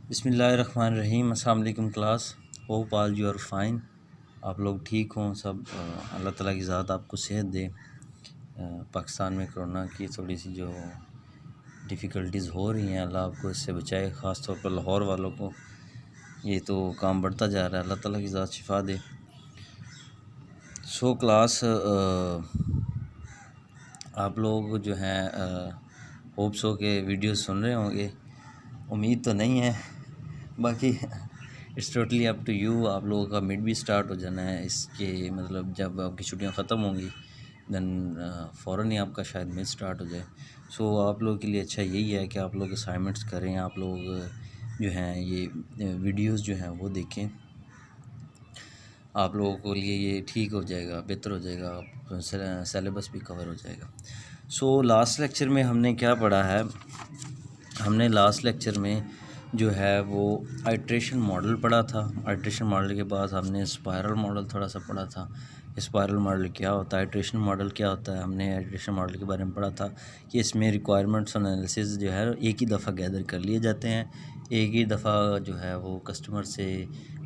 बिस्मिल्लाहिर्रहमानिर्रहीम। अस्सलाम वालेकुम class. Hope all you are fine. आप लोग ठीक हों सब। अल्लाह ताला की ज़ात आपको सेहत दे। पाकिस्तान में कोरोना की थोड़ी सी जो डिफ़िकल्टीज़ हो रही हैं, अल्लाह आपको इससे बचाए। ख़ास तौर पर लाहौर वालों को ये तो काम बढ़ता जा रहा है। अल्लाह ताला की ज़ात शिफा दे। सो क्लास, आप लोग जो हैं होप्स हो के वीडियो सुन रहे होंगे। उम्मीद तो नहीं है, बाकी it's totally up to you. आप लोगों का मिड भी स्टार्ट हो जाना है इसके, मतलब जब आपकी छुट्टियां ख़त्म होंगी दैन फ़ौरन ही आपका शायद मिड स्टार्ट हो जाए। सो आप लोगों के लिए अच्छा यही है कि आप लोग असाइनमेंट्स करें, आप लोग जो हैं ये वीडियोस जो हैं वो देखें। आप लोगों को लिए ये ठीक हो जाएगा, बेहतर हो जाएगा, सिलेबस भी कवर हो जाएगा। सो लास्ट लेक्चर में हमने क्या पढ़ा है? हमने लास्ट लेक्चर में जो है वो आइट्रेशन मॉडल पढ़ा था। आइट्रेशन मॉडल के बाद हमने स्पायरल मॉडल थोड़ा सा पढ़ा था। स्पायरल मॉडल क्या होता है, आइट्रेशन मॉडल क्या होता है, हमने आइट्रेशन मॉडल के बारे में पढ़ा था कि इसमें रिक्वायरमेंट्स एनालिसिस जो है एक ही दफ़ा गैदर कर लिए जाते हैं। एक ही दफ़ा जो है वो कस्टमर से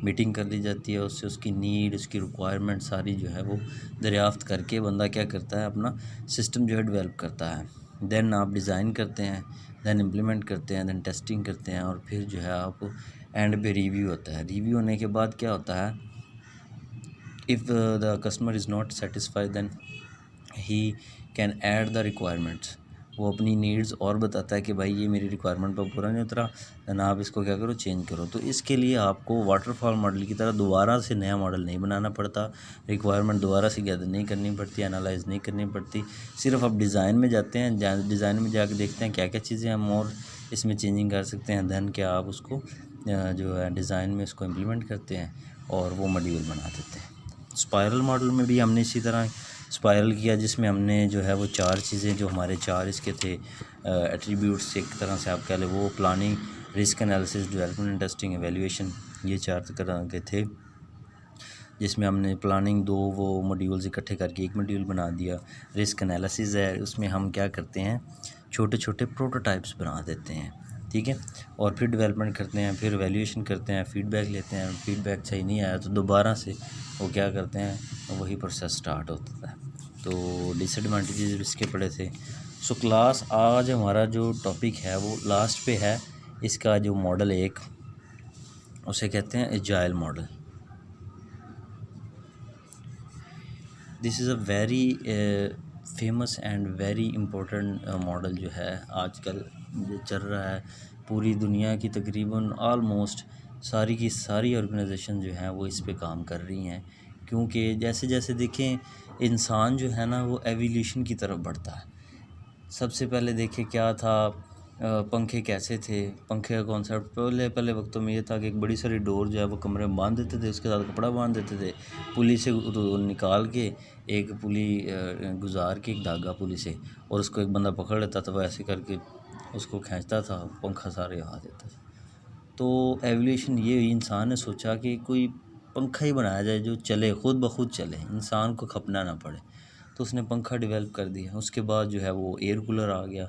मीटिंग कर ली जाती है, उससे उसकी नीड, उसकी रिक्वायरमेंट सारी जो है वो दरियाफ़्त करके बंदा क्या करता है, अपना सिस्टम जो है डेवलप करता है। देन आप डिज़ाइन करते हैं, देन इम्प्लीमेंट करते हैं, देन टेस्टिंग करते हैं, और फिर जो है आप एंड पे रिव्यू होता है। रिव्यू होने के बाद क्या होता है, if the customer is not satisfied then he can add the requirements. वो अपनी नीड्स और बताता है कि भाई ये मेरी रिक्वायरमेंट पर पूरा नहीं उतरा, देन आप इसको क्या करो, चेंज करो। तो इसके लिए आपको वाटरफॉल मॉडल की तरह दोबारा से नया मॉडल नहीं बनाना पड़ता, रिक्वायरमेंट दोबारा से गैदर नहीं करनी पड़ती, एनालाइज नहीं करनी पड़ती। सिर्फ आप डिज़ाइन में जाते हैं, डिज़ाइन में जाकर देखते हैं क्या क्या चीज़ें हम और इसमें चेंजिंग कर सकते हैं। देन क्या आप उसको जो है डिज़ाइन में इसको इम्प्लीमेंट करते हैं और वो मॉड्यूल बना देते हैं। स्पायरल मॉडल में भी हमने इसी तरह स्पायरल किया, जिसमें हमने जो है वो चार चीज़ें, जो हमारे चार इसके थे एट्रीब्यूट्स, एक तरह से आप कह लें, वो planning, risk analysis, development and testing, evaluation, ये चार तरह के थे। जिसमें हमने प्लानिंग दो वो मॉड्यूल्स इकट्ठे करके एक मॉड्यूल बना दिया। रिस्क एनालिसिस है, उसमें हम क्या करते हैं, छोटे छोटे प्रोटोटाइप्स बना देते हैं, ठीक है, और फिर डेवलपमेंट करते हैं, फिर वैल्यूएशन करते हैं, फीडबैक लेते हैं। फीडबैक सही नहीं आया तो दोबारा से वो क्या करते हैं, वही प्रोसेस स्टार्ट होता है। तो डिसएडवांटेजेस इसके पड़े थे। सो क्लास, आज हमारा जो टॉपिक है वो लास्ट पे है। इसका जो मॉडल एक, उसे कहते हैं agile model. This is a very famous and very important model जो है आजकल जो चल रहा है। पूरी दुनिया की तकरीबन ऑलमोस्ट सारी की सारी ऑर्गेनाइजेशन जो हैं वो इस पे काम कर रही हैं, क्योंकि जैसे जैसे देखें इंसान जो है ना वो एवोल्यूशन की तरफ बढ़ता है। सबसे पहले देखें क्या था, पंखे कैसे थे, पंखे का कॉन्सेप्ट पहले पहले वक्तों में ये था कि एक बड़ी सारी डोर जो है वो कमरे में बांध देते थे, उसके साथ कपड़ा बांध देते थे, पुली से निकाल के एक पुली गुजार के एक धागा पुली से, और उसको एक बंदा पकड़ लेता था, वो ऐसे करके उसको खींचता था, पंखा सारे आ देता था। तो एवोल्यूशन ये हुई, इंसान ने सोचा कि कोई पंखा ही बनाया जाए जो चले, खुद ब खुद चले, इंसान को खपना ना पड़े। तो उसने पंखा डेवलप कर दिया। उसके बाद जो है वो एयर कूलर आ गया,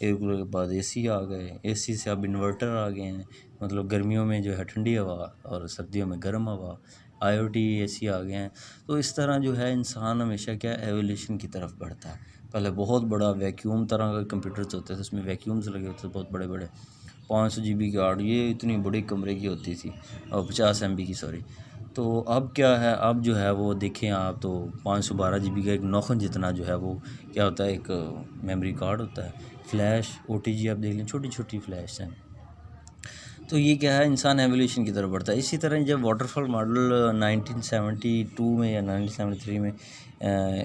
एयर कूलर के बाद एसी आ गए, एसी से अब इन्वर्टर आ गए हैं, मतलब गर्मियों में जो है ठंडी हवा और सर्दियों में गर्म हवा, आईओटी एसी आ गए हैं। तो इस तरह जो है इंसान हमेशा क्या एवोल्यूशन की तरफ बढ़ता है। पहले बहुत बड़ा वैक्यूम तरह का कंप्यूटर्स होते थे, उसमें वैक्यूम्स लगे होते थे बहुत बड़े बड़े, 500 GB की हार्ड, ये इतनी बड़ी कमरे की होती थी, और 50 MB की, सॉरी। तो अब क्या है, अब जो है वो देखें आप तो 512 GB का एक नौखन जितना जो है वो क्या होता है, एक मेमोरी कार्ड होता है, फ्लैश OTG आप देख लें, छोटी छोटी फ्लैश हैं। तो ये क्या है, इंसान एवोल्यूशन की तरफ बढ़ता है। इसी तरह जब वाटरफॉल मॉडल 1972 में या 1973 में,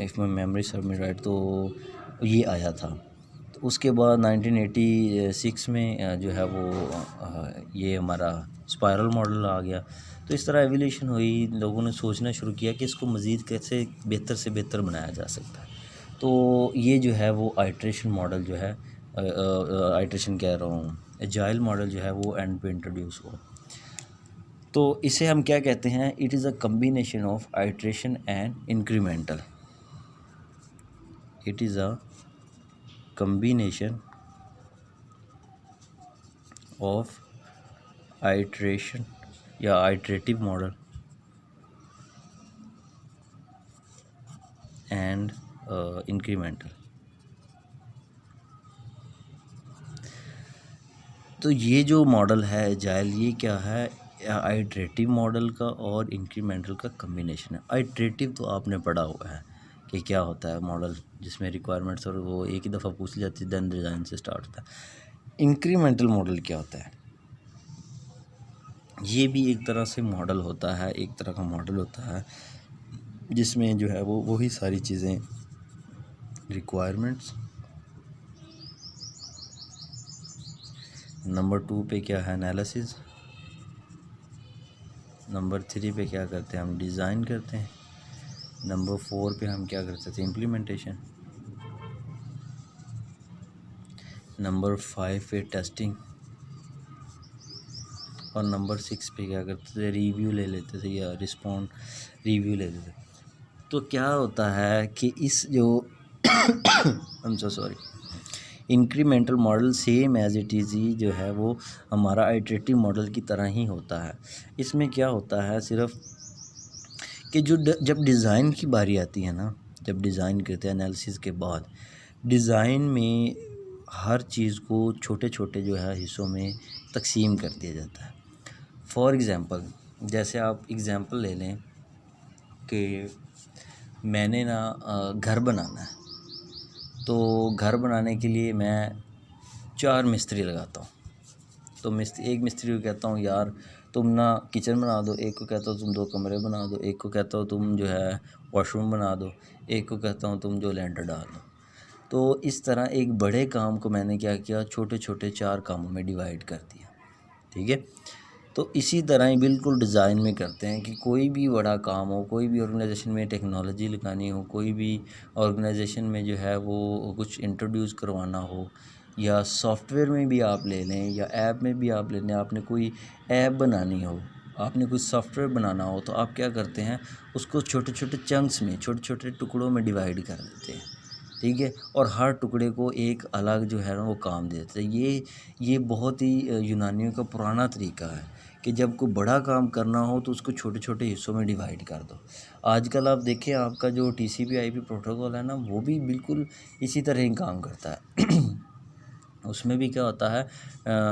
if my memory serve me right, तो ये आया था। तो उसके बाद 1986 में जो है वो ये हमारा स्पायरल मॉडल आ गया। तो इस तरह एवोल्यूशन हुई, लोगों ने सोचना शुरू किया कि इसको मज़ीद कैसे बेहतर से बेहतर बनाया जा सकता है। तो ये जो है वो आइट्रेशन मॉडल जो है, आइट्रेशन कह रहा हूँ, एजाइल मॉडल जो है वो एंड पे इंट्रोड्यूस हुआ। तो इसे हम क्या कहते हैं, it is a combination of iteration and incremental. It is a combination of iteration या आइट्रेटिव मॉडल एंड इंक्रीमेंटल। तो ये जो मॉडल है एजाइल, ये क्या है, आइट्रेटिव मॉडल का और इंक्रीमेंटल का कम्बिनेशन है। आइट्रेटिव तो आपने पढ़ा हुआ है कि क्या होता है, मॉडल जिसमें रिक्वायरमेंट्स और वो एक ही दफ़ा पूछ ली जाती है, देन डिज़ाइन से स्टार्ट होता है। इंक्रीमेंटल मॉडल क्या होता है, ये भी एक तरह से मॉडल होता है, एक तरह का मॉडल होता है जिसमें जो है वो वही सारी चीज़ें, रिक्वायरमेंट्स, नंबर 2 पे क्या है, एनालिसिस, नंबर 3 पे क्या करते हैं, हम डिज़ाइन करते हैं, नंबर 4 पे हम क्या करते थे, इम्प्लीमेंटेशन, नंबर 5 पे टेस्टिंग, और नंबर 6 पे क्या करते थे, रिव्यू ले लेते थे या रिस्पॉन्ड रिव्यू ले लेते थे। तो क्या होता है कि इस जो I am so sorry, incremental model same as it is ही जो है वो हमारा आइट्रेटिव मॉडल की तरह ही होता है। इसमें क्या होता है सिर्फ कि जो जब डिज़ाइन की बारी आती है ना, जब डिज़ाइन करते हैं एनालिसिस के बाद, डिज़ाइन में हर चीज़ को छोटे छोटे जो है हिस्सों में तकसीम कर दिया जाता है। फॉर एग्ज़ाम्पल, जैसे आप एग्ज़ाम्पल ले लें कि मैंने ना घर बनाना है, तो घर बनाने के लिए मैं 4 मिस्त्री लगाता हूँ। तो एक मिस्त्री को कहता हूँ यार तुम ना किचन बना दो, एक को कहता हूँ तुम 2 कमरे बना दो, एक को कहता हूँ तुम जो है वॉशरूम बना दो, एक को कहता हूँ तुम जो लेंटर डाल दो। तो इस तरह एक बड़े काम को मैंने क्या किया, छोटे छोटे 4 कामों में डिवाइड कर दिया, ठीक है। तो इसी तरह ही बिल्कुल डिज़ाइन में करते हैं कि कोई भी बड़ा काम हो, कोई भी ऑर्गेनाइजेशन में टेक्नोलॉजी लगानी हो, कोई भी ऑर्गेनाइजेशन में जो है वो कुछ इंट्रोड्यूस करवाना हो, या सॉफ्टवेयर में भी आप ले लें या ऐप में भी आप ले लें, आपने कोई ऐप बनानी हो, आपने कुछ सॉफ्टवेयर बनाना हो, तो आप क्या करते हैं, उसको छोटे छोटे चंक्स में, छोटे छोटे टुकड़ों में डिवाइड कर देते हैं, ठीक है। और हर टुकड़े को एक अलग जो है ना वो काम देते हैं। ये बहुत ही यूनानियों का पुराना तरीका है कि जब कोई बड़ा काम करना हो तो उसको छोटे छोटे हिस्सों में डिवाइड कर दो। आजकल आप देखें, आपका जो TCP/IP प्रोटोकॉल है ना, वो भी बिल्कुल इसी तरह ही काम करता है। उसमें भी क्या होता है,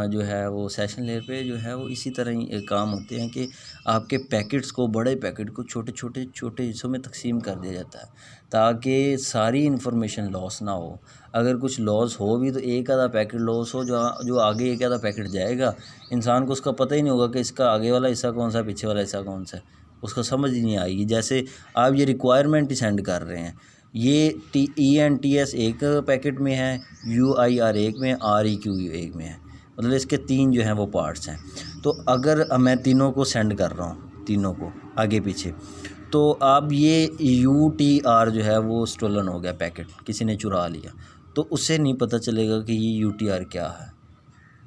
जो है वो सेशन लेयर पे जो है वो इसी तरह ही काम होते हैं कि आपके पैकेट्स को, बड़े पैकेट को छोटे हिस्सों में तकसीम कर दिया जाता है ताकि सारी इन्फॉर्मेशन लॉस ना हो। अगर कुछ लॉस हो भी तो एक आधा पैकेट लॉस हो, जो आगे एक आधा पैकेट जाएगा, इंसान को उसका पता ही नहीं होगा कि इसका आगे वाला हिस्सा कौन सा, पीछे वाला हिस्सा कौन सा है, उसको समझ ही नहीं आएगी। जैसे आप ये रिक्वायरमेंट ही सेंड कर रहे हैं, ये ENTS एक पैकेट में है, UIR एक में, REQ एक में है, मतलब इसके 3 जो हैं वो पार्ट्स हैं। तो अगर मैं तीनों को सेंड कर रहा हूँ, तीनों को आगे पीछे, तो अब ये UTR जो है वो स्टोलन हो गया पैकेट, किसी ने चुरा लिया, तो उससे नहीं पता चलेगा कि ये UTR क्या है,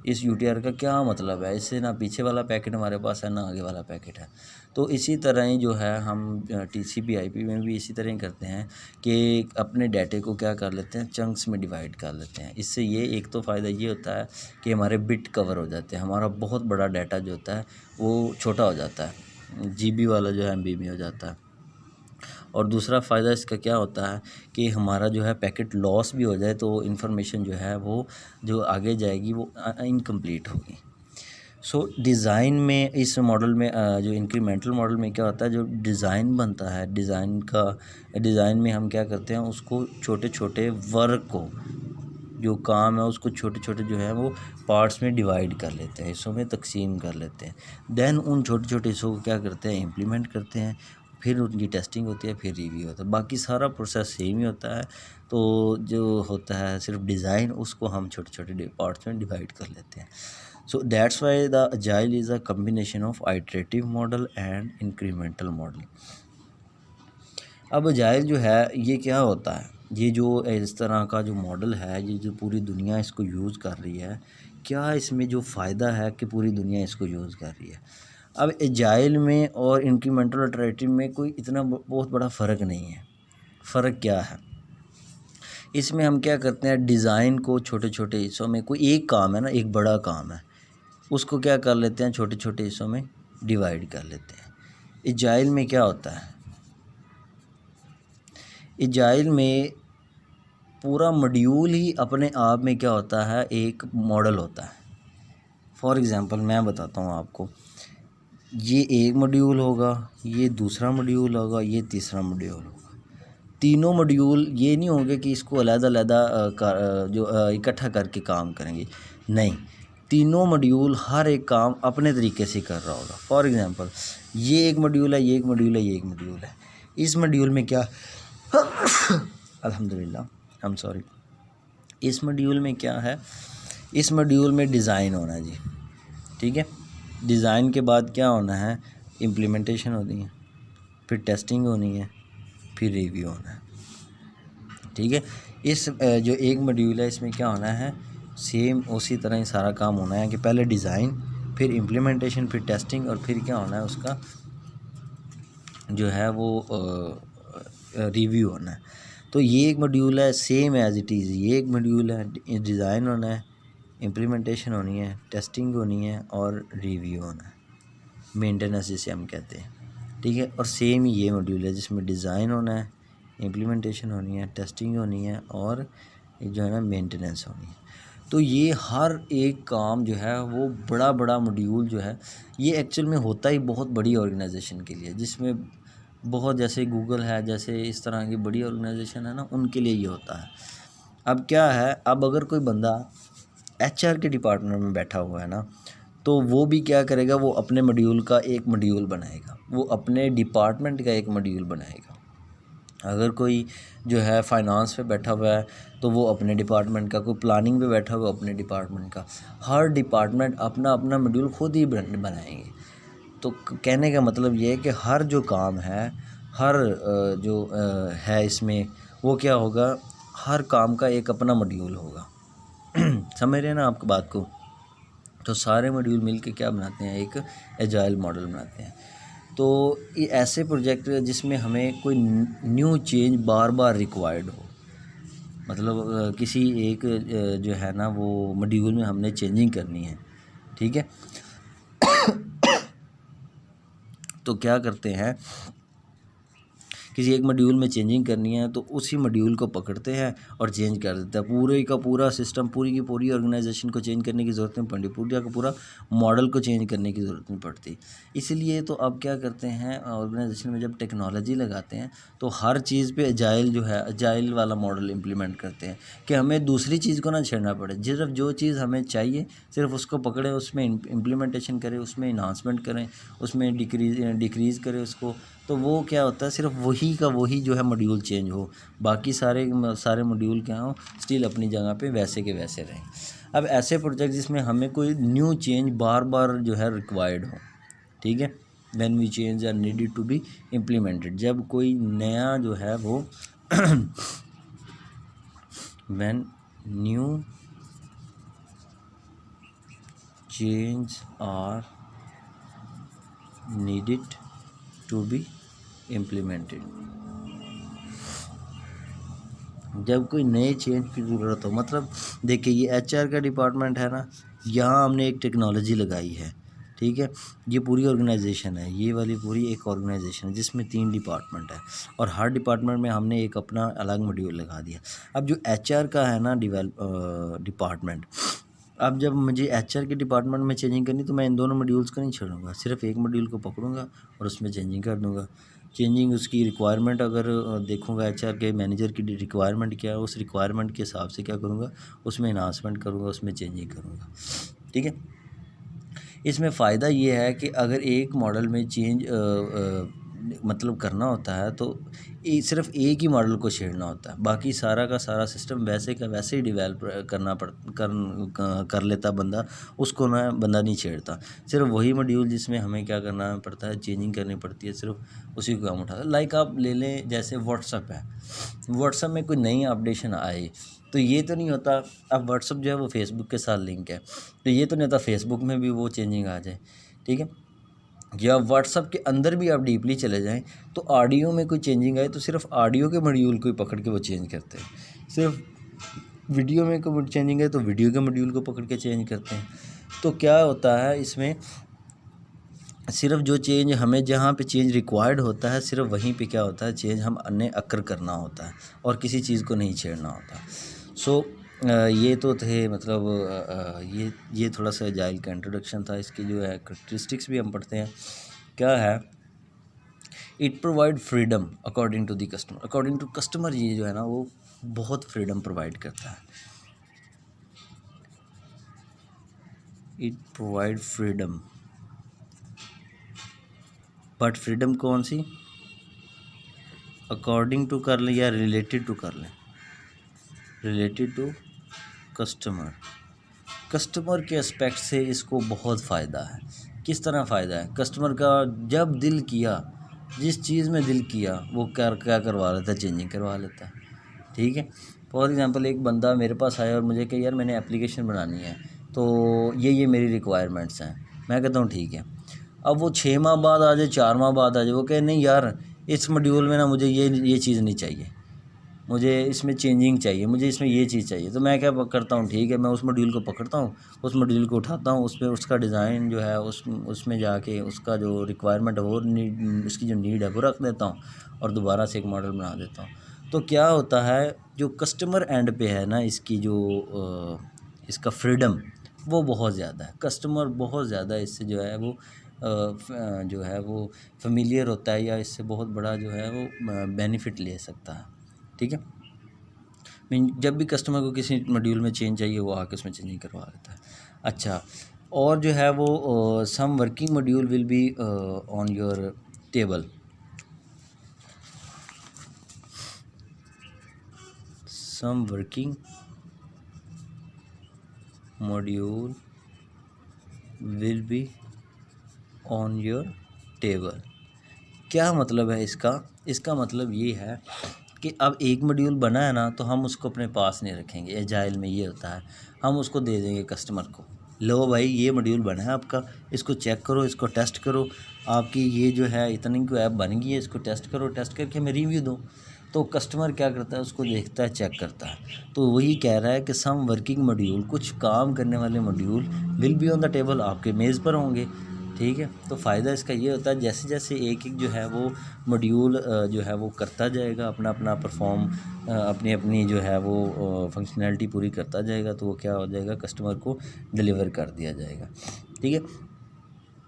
इस UTR का क्या मतलब है, इससे ना पीछे वाला पैकेट हमारे पास है ना आगे वाला पैकेट है। तो इसी तरह ही जो है हम TCP/IP में भी इसी तरह ही करते हैं कि अपने डाटे को क्या कर लेते हैं, चंक्स में डिवाइड कर लेते हैं। इससे ये एक तो फ़ायदा ये होता है कि हमारे बिट कवर हो जाते हैं, हमारा बहुत बड़ा डाटा जो होता है वो छोटा हो जाता है, GB वाला जो है MB में हो जाता है। और दूसरा फ़ायदा इसका क्या होता है कि हमारा जो है पैकेट लॉस भी हो जाए तो इन्फॉर्मेशन जो है वो जो आगे जाएगी वो इनकम्प्लीट होगी। सो डिज़ाइन में, इस मॉडल में, जो इंक्रीमेंटल मॉडल में क्या होता है, जो डिज़ाइन बनता है, डिज़ाइन में हम क्या करते हैं, उसको छोटे छोटे वर्क को, जो काम है उसको छोटे छोटे जो है वो पार्ट्स में डिवाइड कर लेते हैं, हिस्सों में तकसीम कर लेते हैं। देन उन छोटे छोटे हिस्सों को क्या करते हैं, इम्प्लीमेंट करते हैं, फिर उनकी टेस्टिंग होती है, फिर रिव्यू होता है। बाकी सारा प्रोसेस सेम ही होता है। तो जो होता है सिर्फ डिज़ाइन, उसको हम छोटे छोटे पार्ट्स में डिवाइड कर लेते हैं। So that's why the agile is a combination of iterative model and incremental model. अब agile जो है ये क्या होता है, ये जो इस तरह का जो मॉडल है, ये जो पूरी दुनिया इसको यूज़ कर रही है, क्या इसमें जो फ़ायदा है कि पूरी दुनिया इसको यूज़ कर रही है। अब एजाइल में और इंक्रीमेंटल और इटरेटिव में कोई इतना बहुत बड़ा फ़र्क नहीं है। फ़र्क क्या है, इसमें हम क्या करते हैं, डिज़ाइन को छोटे छोटे हिस्सों में, कोई एक काम है ना, एक बड़ा काम है, उसको क्या कर लेते हैं, छोटे छोटे हिस्सों में डिवाइड कर लेते हैं। एजाइल में क्या होता है, एजाइल में पूरा मॉड्यूल ही अपने आप में क्या होता है, एक मॉडल होता है। फॉर एग्ज़ाम्पल मैं बताता हूँ आपको, ये एक मॉड्यूल होगा, ये दूसरा मॉड्यूल होगा, ये तीसरा मॉड्यूल होगा। तीनों मॉड्यूल ये नहीं होंगे कि इसको अलग-अलग इकट्ठा करके काम करेंगे, नहीं, तीनों मॉड्यूल हर एक काम अपने तरीके से कर रहा होगा। फॉर एग्ज़ाम्पल ये एक मॉड्यूल है, ये एक मॉड्यूल है, ये एक मॉड्यूल है। इस मॉड्यूल में क्या अल्हम्दुलिल्लाह, आई एम सॉरी, इस मॉड्यूल में क्या है, इस मॉड्यूल में डिज़ाइन होना है जी, ठीक है। डिज़ाइन के बाद क्या होना है, इम्प्लीमेंटेशन होनी है, फिर टेस्टिंग होनी है, फिर रिव्यू होना है, ठीक है। इस जो एक मॉड्यूल है इसमें क्या होना है, सेम उसी तरह ही सारा काम होना है कि पहले डिज़ाइन, फिर इम्प्लीमेंटेशन, फिर टेस्टिंग, और फिर क्या होना है उसका जो है वो रिव्यू होना है। तो ये एक मॉड्यूल है सेम एज इट इज़, ये एक मॉड्यूल है, डिज़ाइन होना है, इम्प्लीमेंटेशन होनी है, टेस्टिंग होनी है और रिव्यू होना है, मेंटेनेंस जिसे हम कहते हैं, ठीक है। और सेम ये मॉड्यूल है जिसमें डिज़ाइन होना है, इम्प्लीमेंटेशन होनी है, टेस्टिंग होनी है और जो है ना मेंटेनेंस होनी है। तो ये हर एक काम जो है वो बड़ा बड़ा मॉड्यूल जो है, ये एक्चुअल में होता ही बहुत बड़ी ऑर्गेनाइजेशन के लिए, जिसमें बहुत, जैसे गूगल है, जैसे इस तरह की बड़ी ऑर्गेनाइजेशन है ना, उनके लिए ये होता है। अब क्या है, अब अगर कोई बंदा HR के डिपार्टमेंट में बैठा हुआ है ना, तो वो भी क्या करेगा, वो अपने मॉड्यूल का एक मॉड्यूल बनाएगा, वो अपने डिपार्टमेंट का एक मॉड्यूल बनाएगा। अगर कोई जो है फाइनेंस पे बैठा हुआ है तो वो अपने डिपार्टमेंट का, कोई प्लानिंग पे बैठा हुआ अपने डिपार्टमेंट का, हर डिपार्टमेंट अपना अपना मॉड्यूल खुद ही बनाएंगे। तो कहने का मतलब ये है कि हर जो काम है, हर जो है इसमें, वो क्या होगा, हर काम का एक अपना मॉड्यूल होगा। समझ रहे हैं ना आपकी बात को। तो सारे मॉड्यूल मिलके क्या बनाते हैं, एक एजाइल मॉडल बनाते हैं। तो ये ऐसे प्रोजेक्ट जिसमें हमें कोई न्यू चेंज बार बार रिक्वायर्ड हो, मतलब किसी एक जो है ना वो मॉड्यूल में हमने चेंजिंग करनी है, ठीक है। तो क्या करते हैं, किसी एक मॉड्यूल में चेंजिंग करनी है तो उसी मॉड्यूल को पकड़ते हैं और चेंज कर देते हैं। पूरे का पूरा सिस्टम, पूरी की पूरी ऑर्गेनाइजेशन को चेंज करने की ज़रूरत नहीं पड़ती, पूरा का पूरा मॉडल को चेंज करने की ज़रूरत नहीं पड़ती। इसलिए तो अब क्या करते हैं, ऑर्गेनाइजेशन में जब टेक्नोलॉजी लगाते हैं तो हर चीज़ पे एजाइल जो है, एजाइल वाला मॉडल इम्प्लीमेंट करते हैं कि हमें दूसरी चीज़ को ना छेड़ना पड़े, सिर्फ जो चीज़ हमें चाहिए सिर्फ उसको पकड़ें, उसमें इम्प्लीमेंटेशन करें, उसमें इन्हांसमेंट करें, उसमें डिक्रीज़ करें उसको। तो वो क्या होता है, सिर्फ वही का वही जो है मॉड्यूल चेंज हो, बाकी सारे मॉड्यूल क्या हो, स्टिल अपनी जगह पे वैसे के वैसे रहें। अब ऐसे प्रोजेक्ट जिसमें हमें कोई न्यू चेंज बार बार जो है रिक्वायर्ड हो, ठीक है, when we change are needed to be implemented, जब कोई नया जो है वो when new change are needed to be implemented, जब कोई नए चेंज की ज़रूरत हो। मतलब देखिए ये HR का डिपार्टमेंट है ना, यहाँ हमने एक टेक्नोलॉजी लगाई है, ठीक है। ये पूरी ऑर्गेनाइजेशन है, ये वाली पूरी एक ऑर्गेनाइजेशन है जिसमें 3 डिपार्टमेंट है और हर डिपार्टमेंट में हमने एक अपना अलग मॉड्यूल लगा दिया। अब जो HR का है ना डिपार्टमेंट, अब जब मुझे HR के डिपार्टमेंट में चेंजिंग करनी तो मैं इन दोनों मॉड्यूल्स को नहीं छोड़ूंगा, सिर्फ एक मॉड्यूल को पकड़ूंगा और उसमें चेंजिंग कर दूंगा। चेंजिंग उसकी रिक्वायरमेंट अगर देखूंगा HR के मैनेजर की रिक्वायरमेंट क्या है, उस रिक्वायरमेंट के हिसाब से क्या करूंगा, उसमें इन्हांसमेंट करूंगा, उसमें चेंजिंग करूंगा, ठीक है। इसमें फ़ायदा ये है कि अगर एक मॉडल में चेंज मतलब करना होता है तो सिर्फ एक ही मॉडल को छेड़ना होता है, बाकी सारा का सारा सिस्टम वैसे का वैसे ही डिवेल्प कर लेता बंदा, उसको ना बंदा नहीं छेड़ता। सिर्फ वही मॉड्यूल जिसमें हमें क्या करना पड़ता है, चेंजिंग करनी पड़ती है, सिर्फ उसी को काम उठाता है। लाइक आप ले लें जैसे व्हाट्सअप है, व्हाट्सअप में कोई नई अपडेशन आए तो ये तो नहीं होता, अब व्हाट्सअप जो है वो फेसबुक के साथ लिंक है, तो ये तो नहीं होता फेसबुक में भी वो चेंजिंग आ जाए, ठीक है। या व्हाट्सअप के अंदर भी आप डीपली चले जाएं तो ऑडियो में कोई चेंजिंग आए तो सिर्फ ऑडियो के मॉड्यूल को ही पकड़ के वो चेंज करते हैं, सिर्फ वीडियो में कोई चेंजिंग है तो वीडियो के मॉड्यूल को पकड़ के चेंज करते हैं। तो क्या होता है इसमें, सिर्फ जो चेंज हमें जहाँ पे चेंज रिक्वायर्ड होता है सिर्फ वहीं पे क्या होता है चेंज हमने अकर करना होता है और किसी चीज़ को नहीं छेड़ना होता। सो ये तो थे मतलब ये थोड़ा सा एजाइल का इंट्रोडक्शन था। इसकी जो है करैक्टरिस्टिक्स भी हम पढ़ते हैं। क्या है, it provide freedom according to the customer. According to customer ये जो है ना वो बहुत फ्रीडम प्रोवाइड करता है। It provide freedom, but freedom कौन सी, अकॉर्डिंग टू कर लें या रिलेटेड टू कर लें, रिलेटेड टू कस्टमर। कस्टमर के एस्पेक्ट से इसको बहुत फ़ायदा है। किस तरह फ़ायदा है, कस्टमर का जब दिल किया, जिस चीज़ में दिल किया वो क्या करवा लेता है, चेंजिंग करवा लेता है। ठीक है, फॉर एग्ज़ाम्पल एक बंदा मेरे पास आया और मुझे कहे यार मैंने एप्लीकेशन बनानी है तो ये मेरी रिक्वायरमेंट्स हैं। मैं कहता हूँ ठीक है। अब वो 6 माह बाद आ जाए, 4 माह बाद आ जाए, वो कहे नहीं यार इस मॉड्यूल में ना मुझे ये चीज़ नहीं चाहिए, मुझे इसमें चेंजिंग चाहिए, मुझे इसमें ये चीज़ चाहिए। तो मैं क्या करता हूँ, ठीक है मैं उस मॉड्यूल को पकड़ता हूँ, उस मॉड्यूल को उठाता हूँ, उस पर उसका डिज़ाइन जो है उसमें जाके उसका जो रिक्वायरमेंट है वो उसकी जो नीड है वो रख देता हूँ और दोबारा से एक मॉडल बना देता हूँ। तो क्या होता है जो कस्टमर एंड पे है ना इसकी जो इसका फ्रीडम वो बहुत ज़्यादा है। कस्टमर बहुत ज़्यादा इससे जो है वो जो है वो फेमिलियर होता है या इससे बहुत बड़ा जो है वो बेनिफिट ले सकता है। ठीक है, मीन जब भी कस्टमर को किसी मॉड्यूल में चेंज चाहिए वो आके उसमें चेंजिंग करवा लेता है। अच्छा, और जो है वो some working module will be on your table. Some working module will be on your table. क्या मतलब है इसका, इसका मतलब ये है कि अब एक मॉड्यूल बना है ना तो हम उसको अपने पास नहीं रखेंगे। एजाइल में ये होता है, हम उसको दे देंगे कस्टमर को, लो भाई ये मॉड्यूल बना है आपका, इसको चेक करो, इसको टेस्ट करो, आपकी ये जो है इतनी को ऐप बन गई है, इसको टेस्ट करो, टेस्ट करके हमें रिव्यू दो। तो कस्टमर क्या करता है, उसको देखता है, चेक करता है। तो वही कह रहा है कि सम वर्किंग मॉड्यूल, कुछ काम करने वाले module will be on the table, आपके मेज़ पर होंगे। ठीक है, तो फ़ायदा इसका ये होता है जैसे जैसे एक जो है वो मॉड्यूल जो है वो करता जाएगा, अपना अपना परफॉर्म अपनी अपनी जो है वो फंक्शनैलिटी पूरी करता जाएगा, तो वो क्या हो जाएगा, कस्टमर को डिलीवर कर दिया जाएगा। ठीक है,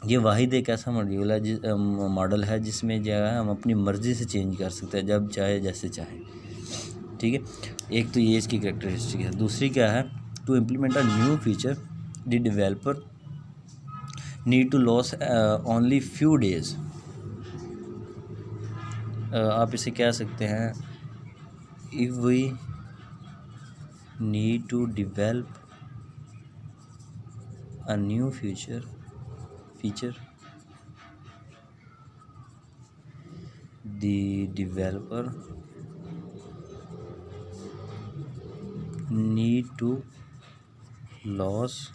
ये वाहिद एक ऐसा मॉड्यूल है मॉडल है जिसमें जो है हम अपनी मर्ज़ी से चेंज कर सकते हैं, जब चाहे जैसे चाहे। ठीक है, एक तो ये इसकी कैरेक्टरिस्टिक है। दूसरी क्या है, to implement a new feature the developer need to loss only few days. आप इसे कह सकते हैं, if we need to develop a new feature the developer need to loss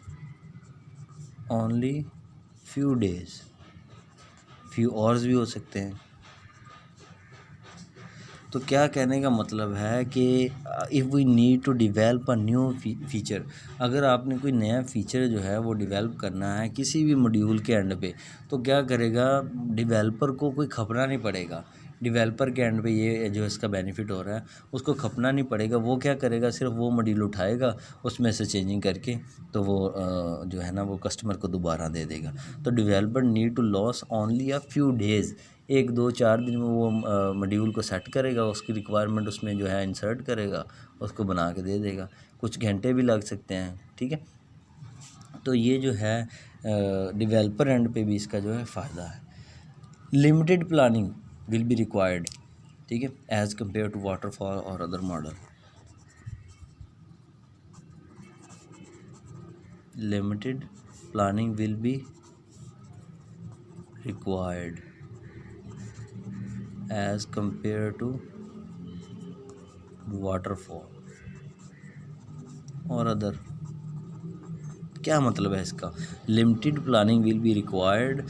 only few days, few hours भी हो सकते हैं। तो क्या कहने का मतलब है कि if we need to develop a new feature, अगर आपने कोई नया फ़ीचर जो है वो डिवेल्प करना है किसी भी मॉड्यूल के एंड पे, तो क्या करेगा, डिवेलपर को कोई खपना नहीं पड़ेगा। डिवेलपर के एंड पे ये जो इसका बेनिफिट हो रहा है उसको खपना नहीं पड़ेगा। वो क्या करेगा, सिर्फ वो मॉड्यूल उठाएगा, उसमें से चेंजिंग करके तो वो जो है ना वो कस्टमर को दोबारा दे देगा। तो developer need to loss only a few days, 1-2-4 दिन में वो मॉड्यूल को सेट करेगा, उसकी रिक्वायरमेंट उसमें जो है इंसर्ट करेगा, उसको बना के दे देगा। कुछ घंटे भी लग सकते हैं। ठीक है, तो ये जो है डेवलपर एंड पे भी इसका जो है फ़ायदा है। Limited planning will be required, ठीक है, एज़ कम्पेयर टू वाटरफॉल और other model. Limited planning will be required as compared to waterfall और अदर। क्या मतलब है इसका, limited planning will be required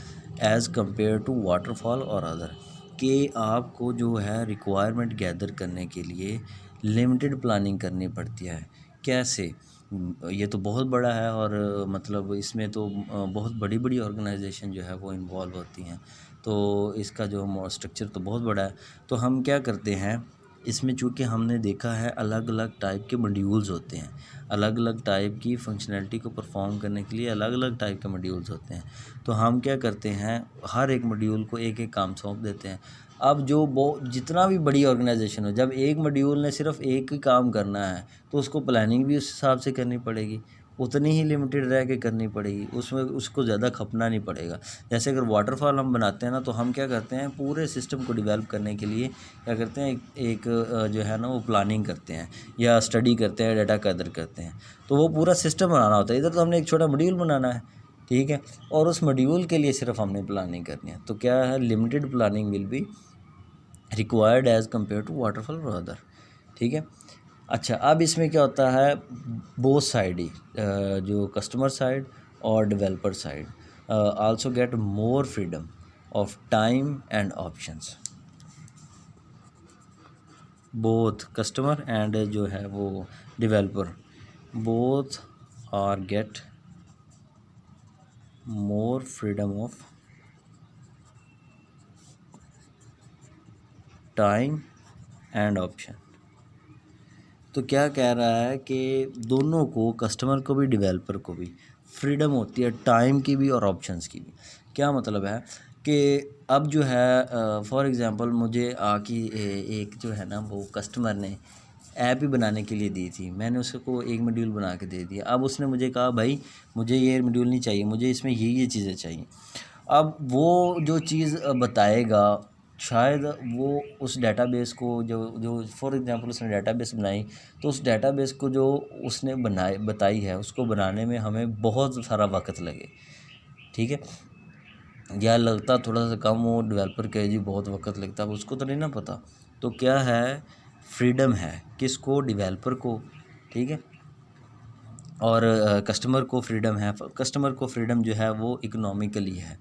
as compare to waterfall और अदर, कि आपको जो है रिक्वायरमेंट गैदर करने के लिए लिमिटेड प्लानिंग करनी पड़ती है। कैसे, ये तो बहुत बड़ा है और मतलब इसमें तो बहुत बड़ी बड़ी ऑर्गेनाइजेशन जो है वो इन्वॉल्व होती हैं, तो इसका जो स्ट्रक्चर तो बहुत बड़ा है। तो हम क्या करते हैं इसमें, चूँकि हमने देखा है अलग अलग टाइप के मॉड्यूल्स होते हैं, अलग अलग टाइप की फंक्शनैलिटी को परफॉर्म करने के लिए अलग अलग टाइप के मॉड्यूल्स होते हैं। तो हम क्या करते हैं, हर एक मॉड्यूल को एक एक काम सौंप देते हैं। अब जो जितना भी बड़ी ऑर्गेनाइजेशन हो, जब एक मॉड्यूल ने सिर्फ एक ही काम करना है तो उसको प्लानिंग भी उस हिसाब से करनी पड़ेगी, उतनी ही लिमिटेड रह के करनी पड़ेगी, उसमें उसको ज़्यादा खपना नहीं पड़ेगा। जैसे अगर वाटरफॉल हम बनाते हैं ना, तो हम क्या करते हैं पूरे सिस्टम को डेवलप करने के लिए क्या करते हैं, एक जो है ना वो प्लानिंग करते हैं या स्टडी करते हैं, डाटा गैदर करते हैं। तो वो पूरा सिस्टम बनाना होता है, इधर तो हमने एक छोटा मॉड्यूल बनाना है, ठीक है, और उस मॉड्यूल के लिए सिर्फ हमने प्लानिंग करनी है। तो क्या है, limited planning will be required as compare to waterfall और अदर, ठीक है। अच्छा, अब इसमें क्या होता है, बोथ साइड ही जो कस्टमर साइड और developer side also get more freedom of time and options. Both customer and जो है वो developer both are get more freedom of time and option. तो क्या कह रहा है कि दोनों को, कस्टमर को भी डेवलपर को भी फ्रीडम होती है, टाइम की भी और ऑप्शंस की भी। क्या मतलब है कि अब जो है फॉर एग्ज़ाम्पल मुझे एक जो है ना वो कस्टमर ने ऐप ही बनाने के लिए दी थी, मैंने उसको एक मॉड्यूल बना के दे दिया। अब उसने मुझे कहा भाई मुझे ये मॉड्यूल नहीं चाहिए, मुझे इसमें ये चीज़ें चाहिए। अब वो जो चीज़ बताएगा, शायद वो उस डेटाबेस को जो जो फॉर एग्ज़ाम्पल उसने डेटाबेस बनाई, तो उस डेटाबेस को जो उसने बताई है उसको बनाने में हमें बहुत सारा वक्त लगे, ठीक है, या लगता थोड़ा सा कम हो, डेवलपर कहे जी बहुत वक्त लगता है, उसको तो नहीं ना पता। तो क्या है, फ्रीडम है किसको, डेवलपर को, ठीक है, और कस्टमर को फ्रीडम है। कस्टमर को फ्रीडम जो है वो इकोनॉमिकली है,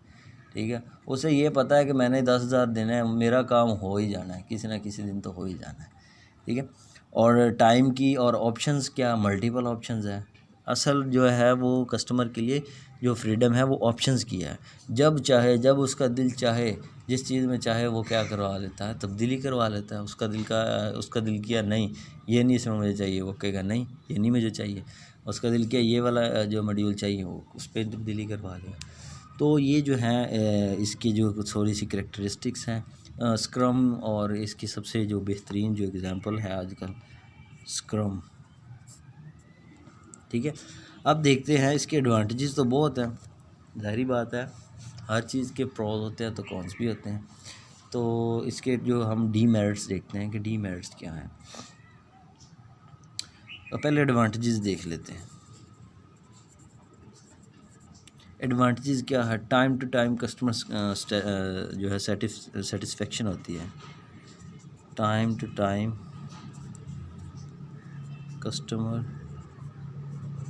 ठीक है, उसे ये पता है कि मैंने 10,000 देना है, मेरा काम हो ही जाना है, किसी ना किसी दिन तो हो ही जाना है, ठीक है। और टाइम की और ऑप्शंस, क्या मल्टीपल ऑप्शंस है। असल जो है वो कस्टमर के लिए जो फ्रीडम है वो ऑप्शंस की है, जब चाहे, जब उसका दिल चाहे, जिस चीज़ में चाहे वो क्या करवा लेता है, तब्दीली करवा लेता है। उसका दिल किया नहीं ये नहीं इसमें मुझे चाहिए, वो कहेगा नहीं ये नहीं मुझे चाहिए। उसका दिल किया ये वाला जो मॉड्यूल चाहिए वो उस पर तब्दीली करवा लेगा। तो ये जो है इसकी जो थोड़ी सी करैक्टरिस्टिक्स हैं स्क्रम, और इसकी सबसे जो बेहतरीन जो एग्ज़ाम्पल है आजकल स्क्रम, ठीक है। अब देखते हैं इसके एडवांटेजेस तो बहुत हैं, ज़ाहिर बात है हर चीज़ के प्रोज होते हैं तो कॉन्स भी होते हैं। तो इसके जो हम डीमेरिट्स देखते हैं कि डीमेरिट्स क्या हैं, तो पहले एडवांटेजेस देख लेते हैं। एडवांटेजेस क्या है, टाइम टू टाइम कस्टमर जो है सेटिस्फेक्शन होती है, time to time customer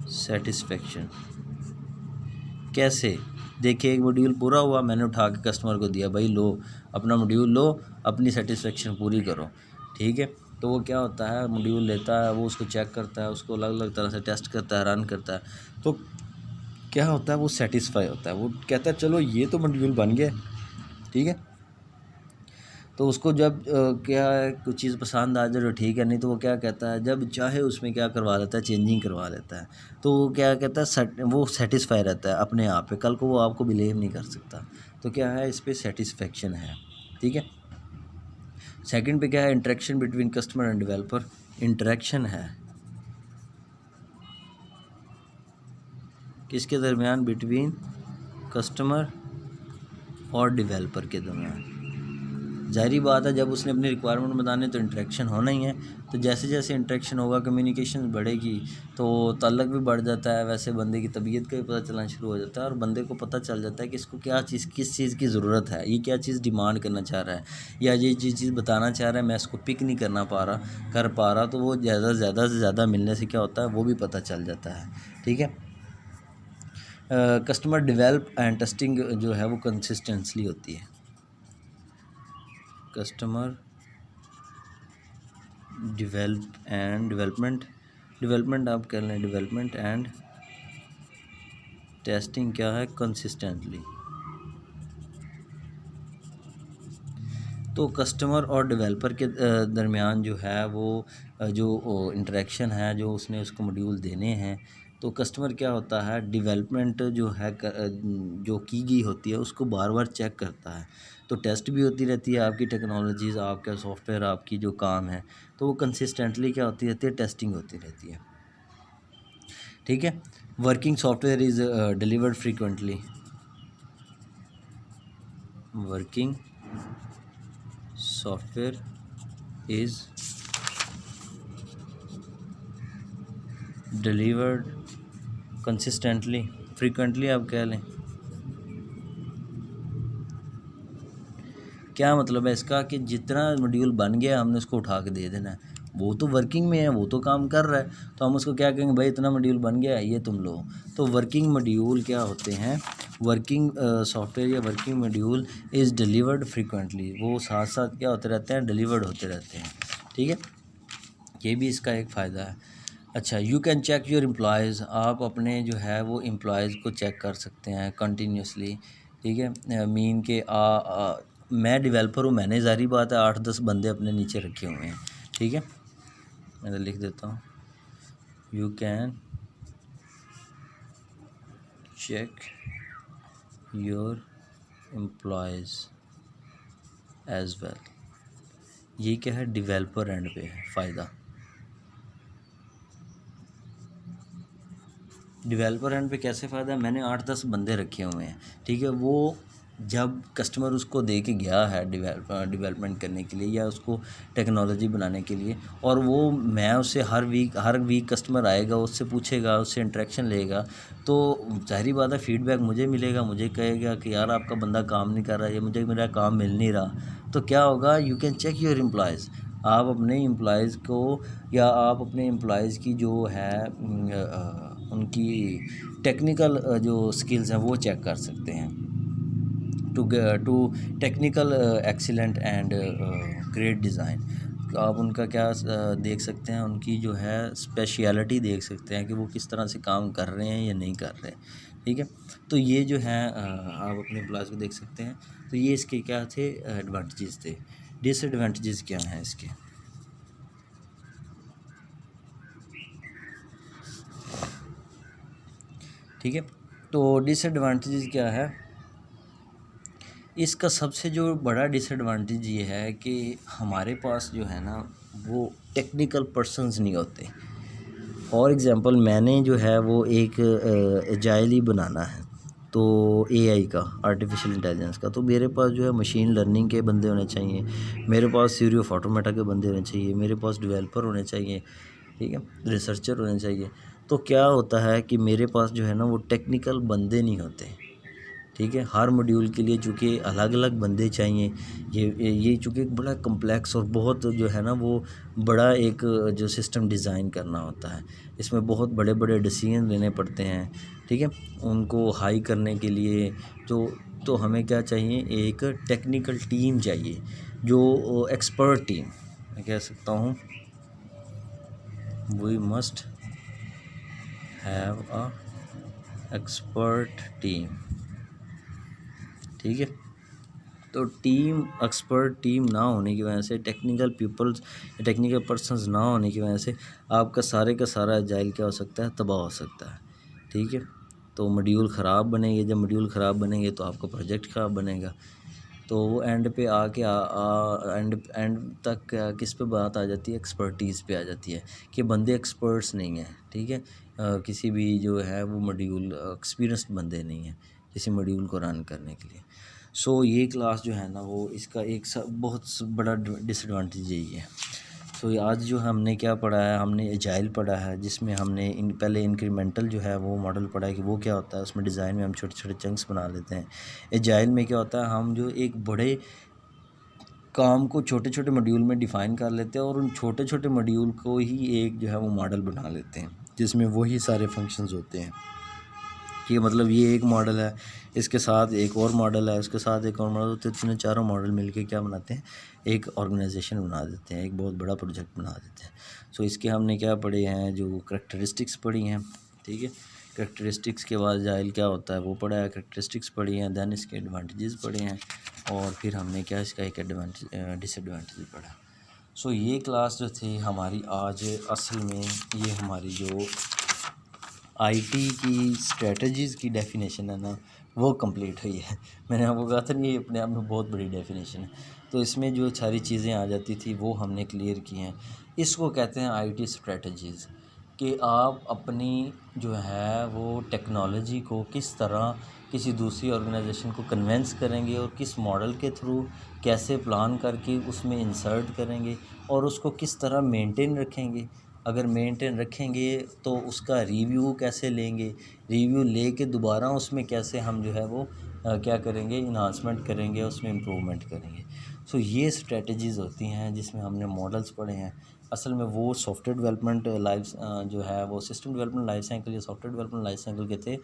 satisfaction. कैसे, देखिए एक मॉड्यूल पूरा हुआ, मैंने उठा के कस्टमर को दिया, भाई लो अपना मॉड्यूल लो, अपनी सेटिस्फेक्शन पूरी करो, ठीक है। तो वो क्या होता है, मॉड्यूल लेता है, वो उसको चेक करता है, उसको अलग अलग तरह से टेस्ट करता है, रन करता है, तो क्या होता है वो सेटिस्फाई होता है, वो कहता है चलो ये तो मॉड्यूल बन गया, ठीक है। तो उसको जब क्या है कुछ चीज़ पसंद आ जाए तो ठीक है, नहीं तो वो क्या कहता है, जब चाहे उसमें क्या करवा लेता है, चेंजिंग करवा लेता है। तो वो क्या कहता है, वो सेटिस्फाई रहता है अपने आप पे, कल को वो आपको बिलीव नहीं कर सकता। तो क्या है, इस पर सेटिस्फेक्शन है, ठीक है। सेकंड पे क्या है, interaction between customer end developer. Interaction है किसके दरमियान, बिटवीन कस्टमर और डेवलपर के दरमियान। ज़ाहिर बात है जब उसने अपनी रिक्वायरमेंट बताने तो इंटरेक्शन होना ही है। तो जैसे जैसे इंटरेक्शन होगा, कम्युनिकेशन बढ़ेगी, तो ताल्लुक भी बढ़ जाता है, वैसे बंदे की तबीयत का भी पता चलना शुरू हो जाता है, और बंदे को पता चल जाता है कि इसको किस चीज़ की ज़रूरत है, ये क्या चीज़ डिमांड करना चाह रहा है, या ये चीज़ बताना चाह रहा है, मैं इसको पिक नहीं कर पा रहा, तो वो ज़्यादा से ज़्यादा मिलने से क्या होता है वो भी पता चल जाता है, ठीक है। कस्टमर डेवलप एंड टेस्टिंग जो है वो कंसिस्टेंटली होती है। कस्टमर डेवलपमेंट डेवलपमेंट आप कर लें, डेवलपमेंट एंड टेस्टिंग क्या है, कंसिस्टेंटली। तो कस्टमर और डेवलपर के दरमियान जो है वो जो इंटरेक्शन है, जो उसने उसको मॉड्यूल देने हैं, तो कस्टमर क्या होता है, डेवलपमेंट जो है जो की गई होती है उसको बार बार चेक करता है। तो टेस्ट भी होती रहती है आपकी टेक्नोलॉजीज़, आपका सॉफ्टवेयर, आपकी जो काम है, तो वो कंसिस्टेंटली क्या होती रहती है, टेस्टिंग होती रहती है। ठीक है। Working software is delivered frequently. Working software is delivered consistently, frequently आप कह लें। क्या मतलब है इसका, कि जितना मॉड्यूल बन गया हमने उसको उठा के दे देना है। वो तो वर्किंग में है, वो तो काम कर रहा है, तो हम उसको क्या कहेंगे, भाई इतना मॉड्यूल बन गया है, ये तुम लो। तो वर्किंग मॉड्यूल क्या होते हैं, वर्किंग सॉफ्टवेयर या working module is delivered frequently, वो साथ साथ क्या होते रहते हैं, डिलीवर्ड होते रहते हैं। ठीक है, ये भी इसका एक फ़ायदा है। अच्छा, you can check your employees, आप अपने जो है वो एम्प्लॉयज़ को चेक कर सकते हैं कंटिन्यूसली। ठीक है, मीन के मैं डेवलपर हूँ, मैंने ज़ाहिर बात है 8-10 बंदे अपने नीचे रखे हुए हैं। ठीक है, मैं तो लिख देता हूँ, you can check your employees as well. ये क्या है, डेवलपर एंड पे है फ़ायदा। डेवलपर एंड पे कैसे फ़ायदा है, मैंने 8-10 बंदे रखे हुए हैं। ठीक है, वो जब कस्टमर उसको दे के गया है डेवलपमेंट करने के लिए या उसको टेक्नोलॉजी बनाने के लिए, और वो मैं उससे हर वीक कस्टमर आएगा, उससे पूछेगा, उससे इंटरेक्शन लेगा, तो ज़ाहिर बात है फीडबैक मुझे मिलेगा, मुझे कहेगा कि यार आपका बंदा काम नहीं कर रहा, या मुझे मेरा काम मिल नहीं रहा। तो क्या होगा, you can check your employees, आप अपने एम्प्लॉयज़ को या आप अपने एम्प्लॉयज़ की जो है उनकी टेक्निकल जो स्किल्स हैं वो चेक कर सकते हैं। To technical excellent and great design, आप उनका क्या देख सकते हैं, उनकी जो है स्पेशलिटी देख सकते हैं कि वो किस तरह से काम कर रहे हैं या नहीं कर रहे। ठीक है, तो ये जो है आप अपने एम्प्लॉयज़ को देख सकते हैं। तो ये इसके क्या थे, एडवांटेजेस थे। डिसएडवांटेजेस क्या हैं इसके, ठीक है, तो डिसएडवांटेजेस क्या है, इसका सबसे जो बड़ा डिसएडवांटेज ये है कि हमारे पास जो है ना वो टेक्निकल पर्सन्स नहीं होते। फॉर एग्ज़ाम्पल मैंने जो है वो एक एजाइल ही बनाना है, तो एआई का, आर्टिफिशियल इंटेलिजेंस का, तो मेरे पास जो है मशीन लर्निंग के बंदे होने चाहिए, मेरे पास थ्योरी ऑफ ऑटोमेटा के बंदे होने चाहिए, मेरे पास डेवलपर होने चाहिए, ठीक है, रिसर्चर होने चाहिए। तो क्या होता है कि मेरे पास जो है ना वो टेक्निकल बंदे नहीं होते। ठीक है, हर मॉड्यूल के लिए चूँकि अलग अलग बंदे चाहिए, ये चूँकि एक बड़ा कम्प्लेक्स और बहुत जो है ना वो बड़ा एक जो सिस्टम डिज़ाइन करना होता है, इसमें बहुत बड़े बड़े डिसीजन लेने पड़ते हैं। ठीक है, उनको हाई करने के लिए तो हमें क्या चाहिए, एक टेक्निकल टीम चाहिए, जो एक्सपर्ट टीम मैं कह सकता हूँ, we must have a expert team. ठीक है, तो एक्सपर्ट टीम ना होने की वजह से, टेक्निकल पर्सन्स ना होने की वजह से आपका सारे का सारा एजाइल क्या हो सकता है, तबाह हो सकता है। ठीक है, तो मॉड्यूल ख़राब बनेंगे, जब मॉड्यूल ख़राब बनेंगे तो आपका प्रोजेक्ट ख़राब बनेगा। तो वो एंड पे आके एंड तक किस पे बात आ जाती है, एक्सपर्टीज़ पे आ जाती है कि बंदे एक्सपर्ट्स नहीं हैं। ठीक है, किसी भी जो है वो मॉड्यूल एक्सपीरियंस्ड बंदे नहीं हैं किसी मॉड्यूल को रन करने के लिए। सो ये क्लास जो है ना वो इसका एक बहुत बड़ा डिसएडवांटेज यही है। सो आज जो हमने क्या पढ़ा है, हमने एजाइल पढ़ा है, जिसमें हमने पहले इंक्रीमेंटल जो है वो मॉडल पढ़ा है कि वो क्या होता है, उसमें डिज़ाइन में हम छोटे छोटे चंक्स बना लेते हैं। एजाइल में क्या होता है, हम जो एक बड़े काम को छोटे छोटे मॉड्यूल में डिफ़ाइन कर लेते हैं और उन छोटे छोटे मॉड्यूल को ही एक जो है वो मॉडल बना लेते हैं जिसमें वही सारे फंक्शंस होते हैं। कि मतलब ये एक मॉडल है, इसके साथ एक और मॉडल है, उसके साथ एक और मॉडल, तो तीनों चारों मॉडल मिलके क्या बनाते हैं, एक ऑर्गेनाइजेशन बना देते हैं, एक बहुत बड़ा प्रोजेक्ट बना देते हैं। सो इसके हमने क्या पढ़े हैं, जो करैक्टरिस्टिक्स पढ़ी हैं, ठीक है। करैक्टरिस्टिक्स के बाद जाइल क्या होता है वो पढ़ा है, करैक्टरिस्टिक्स पढ़ी हैं, दैन इसके एडवांटेजेस पढ़े हैं, और फिर हमने क्या इसका एक डिसएडवांटेज पढ़ा। सो ये क्लास जो थी हमारी आज असल में ये हमारी जो आईटी की स्ट्रेटजीज़ की डेफिनेशन है ना, वो कंप्लीट हुई है। मैंने आपको कहा था ये अपने आप में बहुत बड़ी डेफिनेशन है, तो इसमें जो सारी चीज़ें आ जाती थी वो हमने क्लियर की हैं। इसको कहते हैं आईटी स्ट्रेटजीज़, कि आप अपनी जो है वो टेक्नोलॉजी को किस तरह किसी दूसरी ऑर्गेनाइजेशन को कन्वेंस करेंगे और किस मॉडल के थ्रू कैसे प्लान करके उसमें इंसर्ट करेंगे और उसको किस तरह मेंटेन रखेंगे। अगर मेंटेन रखेंगे तो उसका रिव्यू कैसे लेंगे, रिव्यू लेके दोबारा उसमें कैसे हम जो है वो क्या करेंगे, इन्हांसमेंट करेंगे, उसमें इम्प्रूवमेंट करेंगे। सो ये स्ट्रेटजीज़ होती हैं जिसमें हमने मॉडल्स पढ़े हैं। असल में वो सॉफ्टवेयर डेवलपमेंट लाइफ जो है वो सिस्टम डेवलपमेंट लाइफ साइकिल या सॉफ्टवेयर डेवलपमेंट लाइफ साइकिल के थे।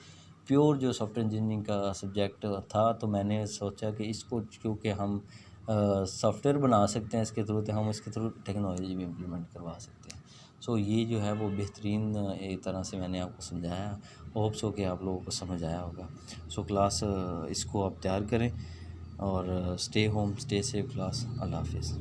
प्योर जो सॉफ्टवेयर इंजीनियरिंग का सब्जेक्ट था, तो मैंने सोचा कि इसको क्योंकि हम सॉफ्टवेयर बना सकते हैं इसके थ्रू, तो हम इसके थ्रू टेक्नोलॉजी भी इम्प्लीमेंट करवा सकते हैं। सो ये जो है वो बेहतरीन एक तरह से मैंने आपको समझाया। होप्स हो कि आप लोगों को समझ आया होगा। सो क्लास इसको आप तैयार करें और stay home, stay safe class. अल्लाह हाफिज़।